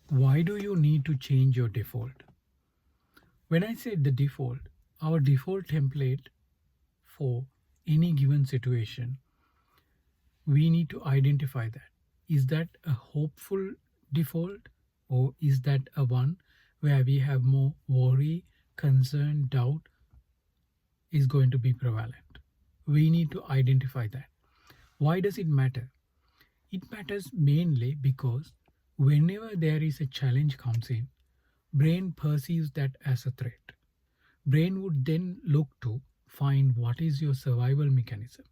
Why do you need to change your default? When I say the default, our default template for any given situation, we need to identify that. Is that a hopeful default, or is that a one where we have more worry, concern, doubt is going to be prevalent? We need to identify that. Why does it matter? It matters mainly because whenever there is a challenge comes in, brain perceives that as a threat. Brain would then look to find what is your survival mechanism.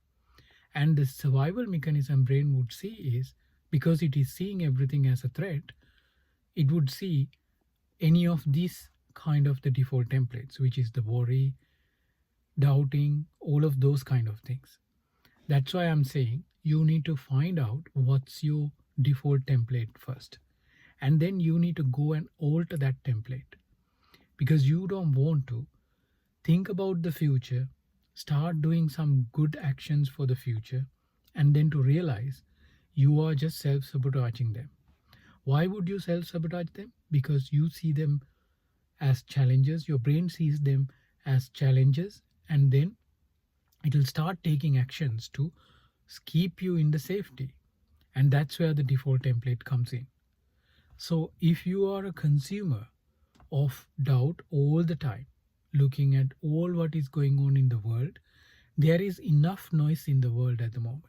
And the survival mechanism brain would see is, because it is seeing everything as a threat, it would see any of these kind of the default templates, which is the worry, doubting, all of those kind of things. That's why I'm saying you need to find out what's your default template first. And then you need to go and alter that template, because you don't want to think about the future, start doing some good actions for the future, and then to realize you are just self sabotaging them. Why would you self sabotage them? Because you see them as challenges, your brain sees them as challenges, and then it will start taking actions to keep you in the safety. And that's where the default template comes in. So if you are a consumer of doubt all the time, looking at all what is going on in the world, there is enough noise in the world at the moment.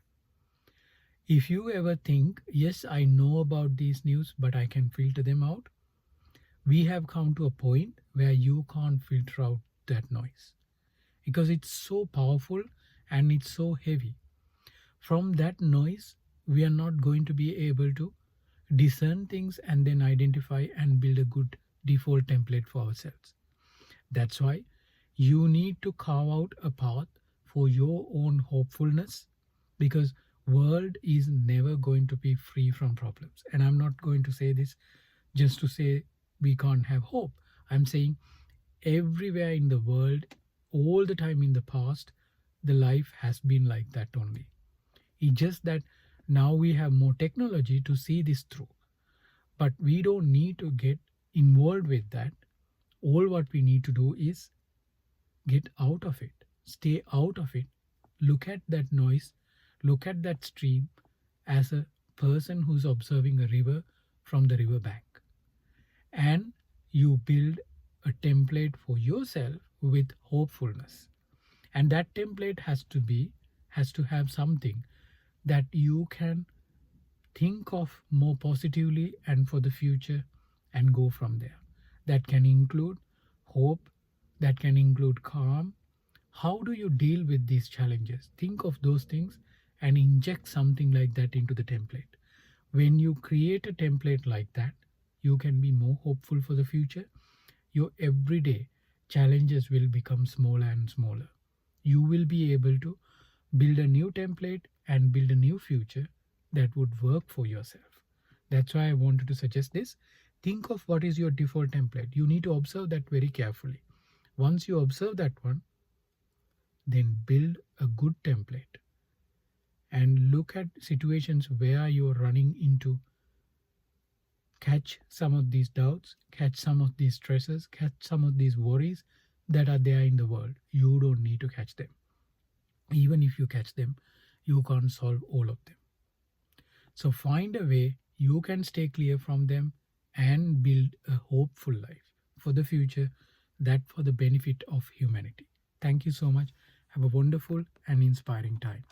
If you ever think, yes, I know about these news, but I can filter them out, we have come to a point where you can't filter out that noise because it's so powerful and it's so heavy. From that noise, we are not going to be able to discern things and then identify and build a good default template for ourselves. That's why you need to carve out a path for your own hopefulness, because world is never going to be free from problems. And I'm not going to say this just to say we can't have hope. I'm saying everywhere in the world, all the time in the past, the life has been like that only. It's just that now we have more technology to see this through. But we don't need to get involved with that. All what we need to do is get out of it, stay out of it, look at that noise, look at that stream as a person who's observing a river from the river bank. And you build a template for yourself with hopefulness. And that template has to have something that you can think of more positively and for the future and go from there. That can include hope, that can include calm. How do you deal with these challenges? Think of those things and inject something like that into the template. When you create a template like that, you can be more hopeful for the future. Your everyday challenges will become smaller and smaller. You will be able to build a new template and build a new future that would work for yourself. That's why I wanted to suggest this. Think of what is your default template. You need to observe that very carefully. Once you observe that one, then build a good template and look at situations where you're running into, catch some of these doubts, catch some of these stresses, catch some of these worries that are there in the world. You don't need to catch them. Even if you catch them, you can't solve all of them. So find a way you can stay clear from them and build a hopeful life for the future, that for the benefit of humanity. Thank you so much. Have a wonderful and inspiring time.